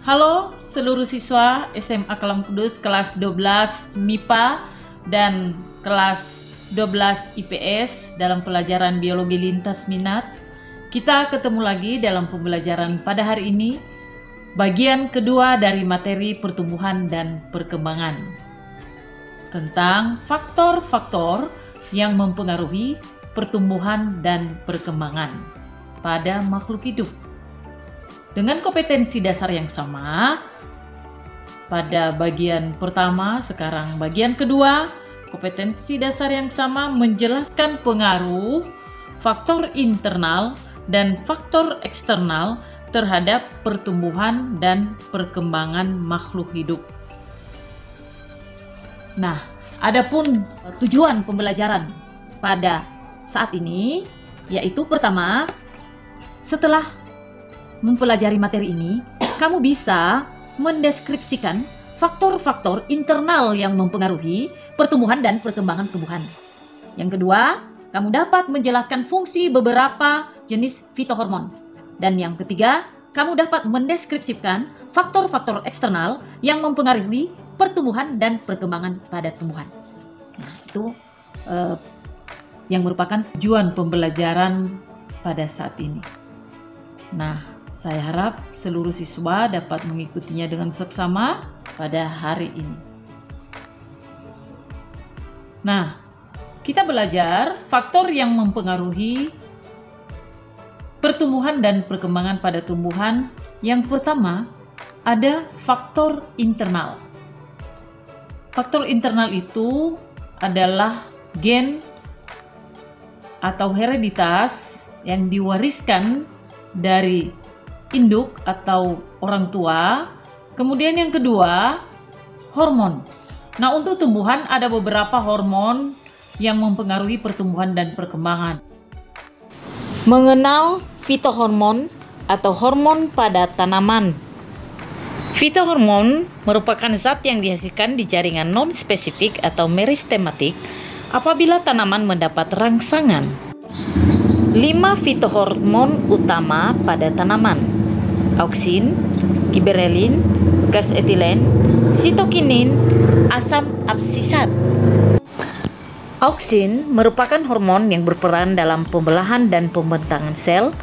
Halo seluruh siswa SMA Kalam Kudus kelas 12 MIPA dan kelas 12 IPS dalam pelajaran biologi lintas minat. Kita ketemu lagi dalam pembelajaran pada hari ini, bagian kedua dari materi pertumbuhan dan perkembangan, tentang faktor-faktor yang mempengaruhi pertumbuhan dan perkembangan pada makhluk hidup. Dengan kompetensi dasar yang sama, pada bagian pertama, sekarang bagian kedua, kompetensi dasar yang sama menjelaskan pengaruh faktor internal dan faktor eksternal terhadap pertumbuhan dan perkembangan makhluk hidup. Nah, adapun tujuan pembelajaran pada saat ini, yaitu pertama, setelah mempelajari materi ini, kamu bisa mendeskripsikan faktor-faktor internal yang mempengaruhi pertumbuhan dan perkembangan tumbuhan. Yang kedua, kamu dapat menjelaskan fungsi beberapa jenis fitohormon. Dan yang ketiga, kamu dapat mendeskripsikan faktor-faktor eksternal yang mempengaruhi pertumbuhan dan perkembangan pada tumbuhan. Nah, itu yang merupakan tujuan pembelajaran pada saat ini. Nah, saya harap seluruh siswa dapat mengikutinya dengan seksama pada hari ini. Nah, kita belajar faktor yang mempengaruhi pertumbuhan dan perkembangan pada tumbuhan. Yang pertama, ada faktor internal. Faktor internal itu adalah gen atau hereditas yang diwariskan dari induk atau orang tua. Kemudian yang kedua, hormon. Nah, untuk tumbuhan ada beberapa hormon yang mempengaruhi pertumbuhan dan perkembangan. Mengenal fitohormon atau hormon pada tanaman. Fitohormon merupakan zat yang dihasilkan di jaringan non-spesifik atau meristematik apabila tanaman mendapat rangsangan. 5 fitohormon utama pada tanaman: auksin, giberelin, gas etilen, sitokinin, asam absisat. Auksin merupakan hormon yang berperan dalam pembelahan dan pembentangan sel,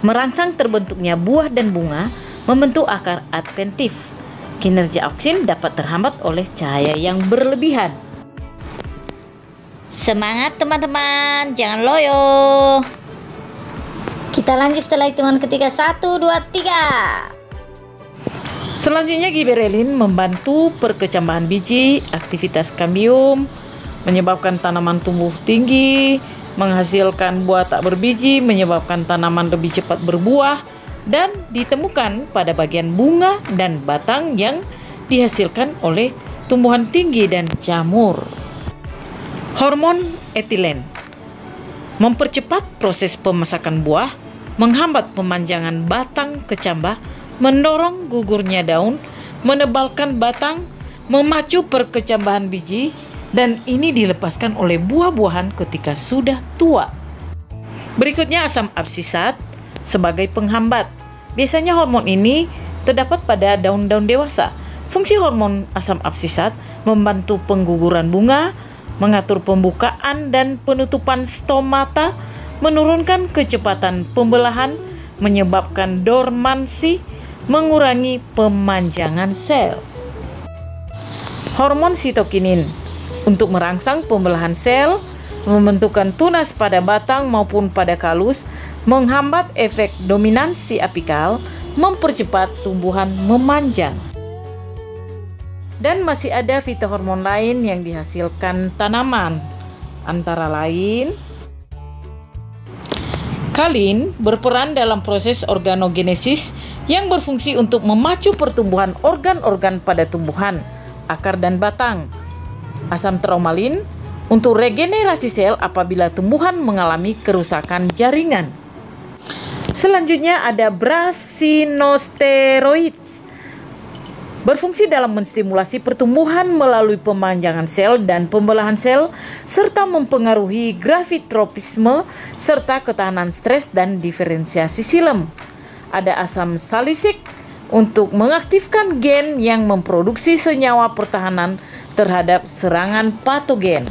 merangsang terbentuknya buah dan bunga, membentuk akar adventif. Kinerja auksin dapat terhambat oleh cahaya yang berlebihan. Semangat teman-teman, jangan loyo. Kita lanjut setelah hitungan ketiga. 1, 2, 3. Selanjutnya, giberelin membantu perkecambahan biji, aktivitas kambium, menyebabkan tanaman tumbuh tinggi, menghasilkan buah tak berbiji, menyebabkan tanaman lebih cepat berbuah, dan ditemukan pada bagian bunga dan batang yang dihasilkan oleh tumbuhan tinggi dan jamur. Hormon etilen mempercepat proses pemasakan buah, menghambat pemanjangan batang kecambah, mendorong gugurnya daun, menebalkan batang, memacu perkecambahan biji, dan ini dilepaskan oleh buah-buahan ketika sudah tua. Berikutnya asam absisat sebagai penghambat. Biasanya hormon ini terdapat pada daun-daun dewasa. Fungsi hormon asam absisat membantu pengguguran bunga, mengatur pembukaan dan penutupan stomata, menurunkan kecepatan pembelahan, menyebabkan dormansi, mengurangi pemanjangan sel. Hormon sitokinin untuk merangsang pembelahan sel, membentukkan tunas pada batang maupun pada kalus, menghambat efek dominansi apikal, mempercepat tumbuhan memanjang. Dan masih ada fitohormon lain yang dihasilkan tanaman, antara lain kalin berperan dalam proses organogenesis yang berfungsi untuk memacu pertumbuhan organ-organ pada tumbuhan, akar dan batang. Asam traumalin untuk regenerasi sel apabila tumbuhan mengalami kerusakan jaringan. Selanjutnya ada brasinosteroids, berfungsi dalam menstimulasi pertumbuhan melalui pemanjangan sel dan pembelahan sel, serta mempengaruhi gravitropisme serta ketahanan stres dan diferensiasi silem. Ada asam salisik untuk mengaktifkan gen yang memproduksi senyawa pertahanan terhadap serangan patogen.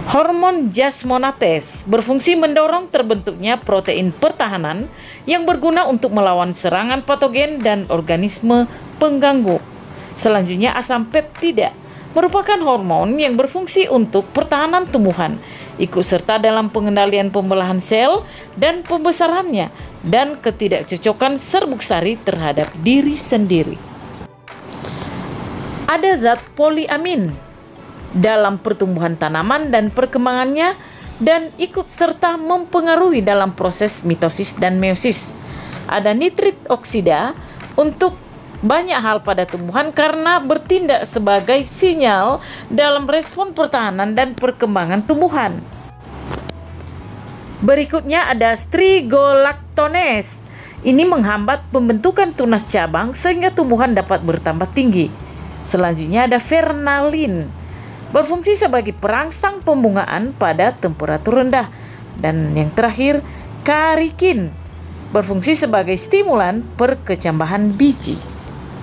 Hormon jasmonates berfungsi mendorong terbentuknya protein pertahanan yang berguna untuk melawan serangan patogen dan organisme pengganggu. Selanjutnya, asam peptida merupakan hormon yang berfungsi untuk pertahanan tumbuhan, ikut serta dalam pengendalian pembelahan sel dan pembesarannya, dan ketidakcocokan serbuk sari terhadap diri sendiri. Ada zat poliamin dalam pertumbuhan tanaman dan perkembangannya, dan ikut serta mempengaruhi dalam proses mitosis dan meiosis. Ada nitrit oksida untuk banyak hal pada tumbuhan karena bertindak sebagai sinyal dalam respon pertahanan dan perkembangan tumbuhan. Berikutnya ada strigolactones. Ini menghambat pembentukan tunas cabang sehingga tumbuhan dapat bertambah tinggi. Selanjutnya ada fernalin, berfungsi sebagai perangsang pembungaan pada temperatur rendah. Dan yang terakhir, karikin, berfungsi sebagai stimulan perkecambahan biji.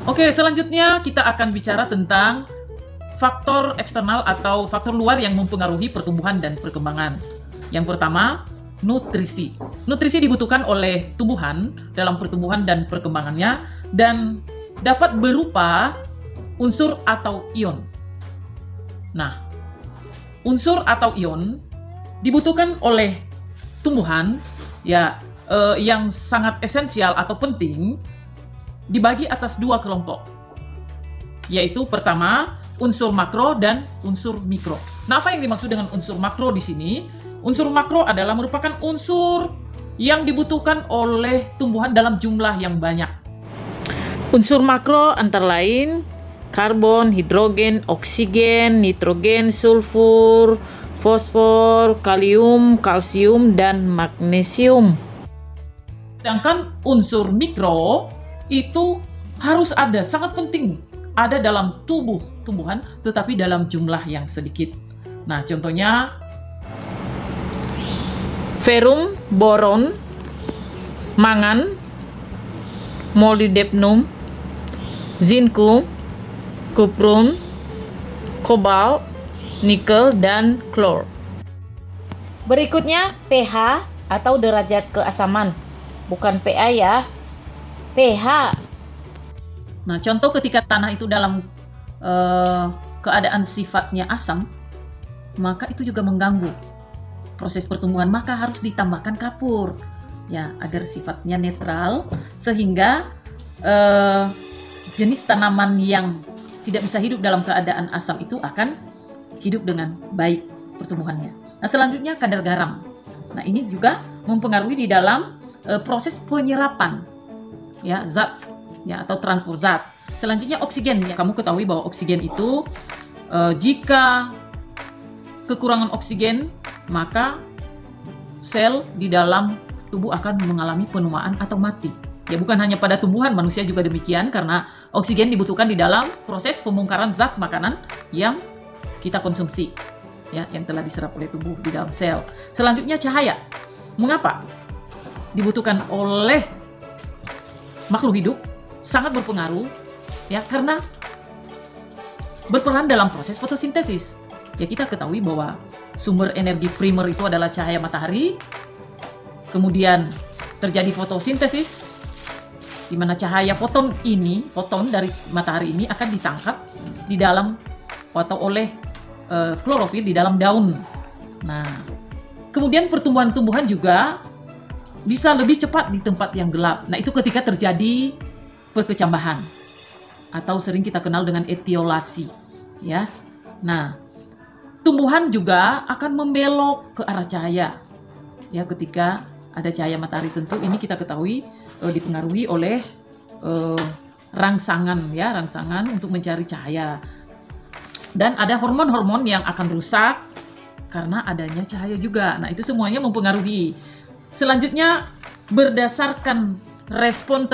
Oke, selanjutnya kita akan bicara tentang faktor eksternal atau faktor luar yang mempengaruhi pertumbuhan dan perkembangan. Yang pertama, nutrisi. Nutrisi dibutuhkan oleh tumbuhan dalam pertumbuhan dan perkembangannya dan dapat berupa unsur atau ion. Nah, unsur atau ion dibutuhkan oleh tumbuhan yang sangat esensial atau penting dibagi atas dua kelompok, yaitu pertama unsur makro dan unsur mikro. Nah, apa yang dimaksud dengan unsur makro di sini? Unsur makro adalah merupakan unsur yang dibutuhkan oleh tumbuhan dalam jumlah yang banyak. Unsur makro antara lain karbon, hidrogen, oksigen, nitrogen, sulfur, fosfor, kalium, kalsium, dan magnesium. Sedangkan unsur mikro itu harus ada, sangat penting ada dalam tubuh tumbuhan, tetapi dalam jumlah yang sedikit. Nah, contohnya ferum, boron, mangan, molybdenum, zinku, kuprum, kobalt, nikel, dan klor. Berikutnya pH atau derajat keasaman, bukan pA ya, pH. Nah, contoh ketika tanah itu dalam keadaan sifatnya asam, maka itu juga mengganggu proses pertumbuhan, maka harus ditambahkan kapur ya agar sifatnya netral sehingga jenis tanaman yang tidak bisa hidup dalam keadaan asam itu akan hidup dengan baik pertumbuhannya. Nah, selanjutnya kadar garam. Nah, ini juga mempengaruhi di dalam proses penyerapan ya zat ya atau transport zat. Selanjutnya oksigen. Ya, kamu ketahui bahwa oksigen itu jika kekurangan oksigen, maka sel di dalam tubuh akan mengalami penuaan atau mati. Ya, bukan hanya pada tumbuhan, manusia juga demikian karena oksigen dibutuhkan di dalam proses pembongkaran zat makanan yang kita konsumsi, ya, yang telah diserap oleh tubuh di dalam sel. Selanjutnya cahaya. Mengapa dibutuhkan oleh makhluk hidup? Sangat berpengaruh, ya, karena berperan dalam proses fotosintesis. Ya, kita ketahui bahwa sumber energi primer itu adalah cahaya matahari. Kemudian terjadi fotosintesis, di mana cahaya foton dari matahari ini akan ditangkap di dalam atau oleh klorofil di dalam daun. Nah, kemudian pertumbuhan tumbuhan juga bisa lebih cepat di tempat yang gelap. Nah, itu ketika terjadi perkecambahan atau sering kita kenal dengan etiolasi, ya. Nah, tumbuhan juga akan membelok ke arah cahaya, ya, ketika ada cahaya matahari. Tentu ini kita ketahui dipengaruhi oleh rangsangan untuk mencari cahaya. Dan ada hormon-hormon yang akan rusak karena adanya cahaya juga. Nah, itu semuanya mempengaruhi. Selanjutnya, berdasarkan respon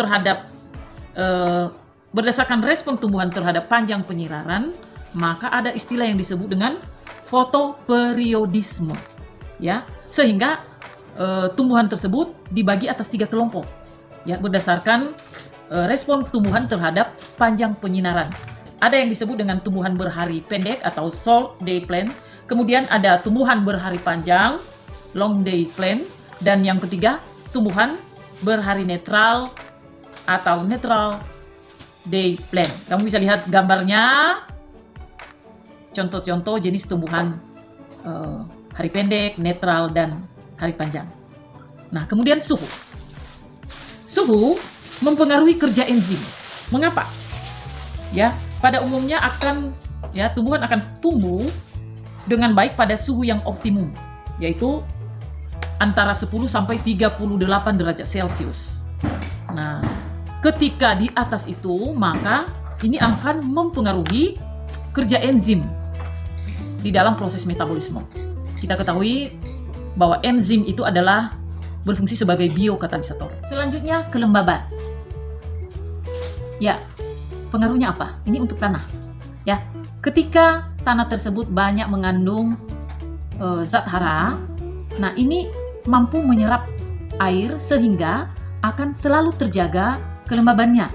tumbuhan terhadap panjang penyiraran, maka ada istilah yang disebut dengan fotoperiodisme, ya, sehingga tumbuhan tersebut dibagi atas 3 kelompok. ya, berdasarkan respon tumbuhan terhadap panjang penyinaran. Ada yang disebut dengan tumbuhan berhari pendek atau short day plant. Kemudian ada tumbuhan berhari panjang, long day plant. Dan yang ketiga, tumbuhan berhari netral atau neutral day plant. Kamu bisa lihat gambarnya, contoh-contoh jenis tumbuhan hari pendek, netral, dan hari panjang. Nah, kemudian suhu. Suhu mempengaruhi kerja enzim. Mengapa? Ya, pada umumnya tumbuhan akan tumbuh dengan baik pada suhu yang optimum, yaitu antara 10 sampai 38 derajat Celcius. Nah, ketika di atas itu, maka ini akan mempengaruhi kerja enzim di dalam proses metabolisme. Kita ketahui bahwa enzim itu adalah berfungsi sebagai biokatalisator. Selanjutnya, kelembaban. Ya, pengaruhnya apa? Ini untuk tanah. Ya, ketika tanah tersebut banyak mengandung zat hara, nah ini mampu menyerap air sehingga akan selalu terjaga kelembabannya.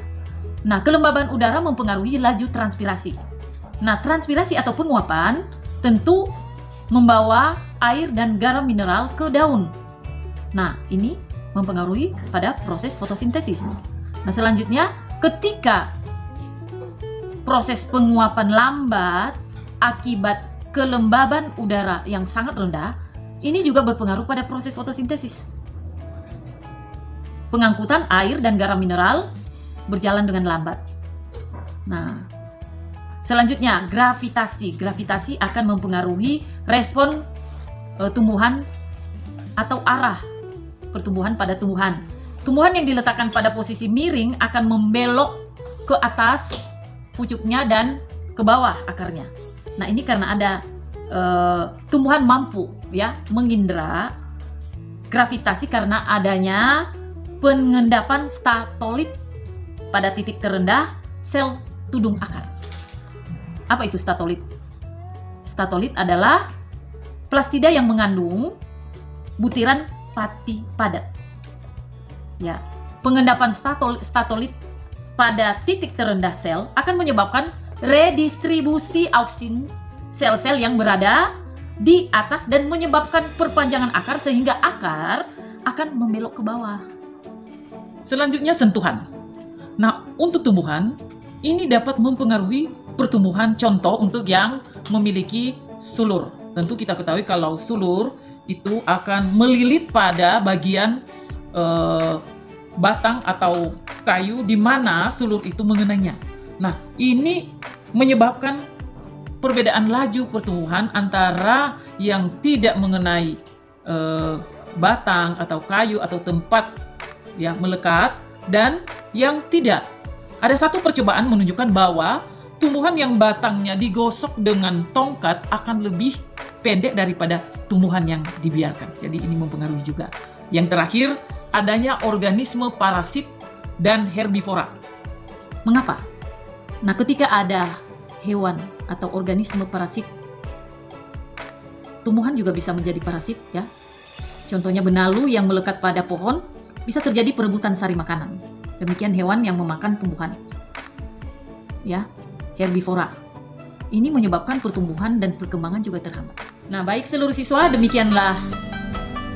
Nah, kelembaban udara mempengaruhi laju transpirasi. Nah, transpirasi atau penguapan tentu membawa air dan garam mineral ke daun. Nah, ini mempengaruhi pada proses fotosintesis. Nah, selanjutnya, ketika proses penguapan lambat akibat kelembaban udara yang sangat rendah, ini juga berpengaruh pada proses fotosintesis. Pengangkutan air dan garam mineral berjalan dengan lambat. Nah, selanjutnya gravitasi. Gravitasi akan mempengaruhi respon tumbuhan atau arah pertumbuhan pada tumbuhan. Tumbuhan yang diletakkan pada posisi miring akan membelok ke atas pucuknya dan ke bawah akarnya. Nah, ini karena ada tumbuhan mampu ya mengindra gravitasi karena adanya pengendapan statolit pada titik terendah sel tudung akar. Apa itu statolit? Statolit adalah plastida yang mengandung butiran pati padat. Ya, pengendapan statolit pada titik terendah sel akan menyebabkan redistribusi auksin sel-sel yang berada di atas dan menyebabkan perpanjangan akar sehingga akar akan membelok ke bawah. Selanjutnya, sentuhan. Nah, untuk tumbuhan ini dapat mempengaruhi pertumbuhan, contoh untuk yang memiliki sulur. Tentu kita ketahui kalau sulur itu akan melilit pada bagian batang atau kayu di mana sulur itu mengenainya. Nah, ini menyebabkan perbedaan laju pertumbuhan antara yang tidak mengenai batang atau kayu atau tempat yang melekat dan yang tidak. Ada satu percobaan menunjukkan bahwa tumbuhan yang batangnya digosok dengan tongkat akan lebih pendek daripada tumbuhan yang dibiarkan. Jadi ini mempengaruhi juga. Yang terakhir, adanya organisme parasit dan herbivora. Mengapa? Nah, ketika ada hewan atau organisme parasit, tumbuhan juga bisa menjadi parasit ya. Contohnya benalu yang melekat pada pohon, bisa terjadi perebutan sari makanan. Demikian hewan yang memakan tumbuhan. Ya, herbivora. Ini menyebabkan pertumbuhan dan perkembangan juga terhambat. Nah, baik seluruh siswa, demikianlah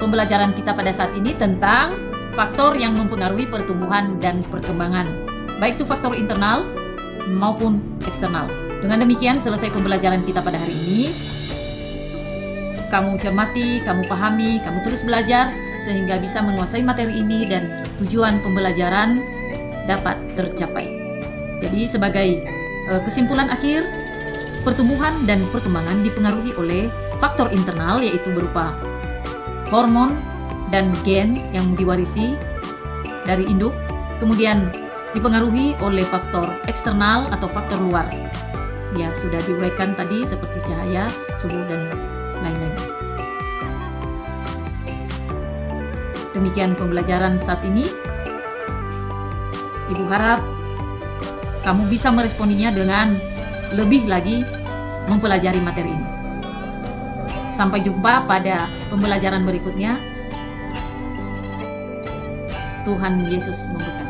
pembelajaran kita pada saat ini tentang faktor yang mempengaruhi pertumbuhan dan perkembangan. Baik itu faktor internal maupun eksternal. Dengan demikian selesai pembelajaran kita pada hari ini. Kamu cermati, kamu pahami, kamu terus belajar sehingga bisa menguasai materi ini dan tujuan pembelajaran dapat tercapai. Jadi sebagai kesimpulan akhir, pertumbuhan dan perkembangan dipengaruhi oleh faktor internal yaitu berupa hormon dan gen yang diwarisi dari induk, kemudian dipengaruhi oleh faktor eksternal atau faktor luar. Ya, sudah diuraikan tadi seperti cahaya, suhu, dan lain-lain. Demikian pembelajaran saat ini. Ibu harap kamu bisa meresponinya dengan lebih lagi mempelajari materi ini. Sampai jumpa pada pembelajaran berikutnya. Tuhan Yesus memberkati.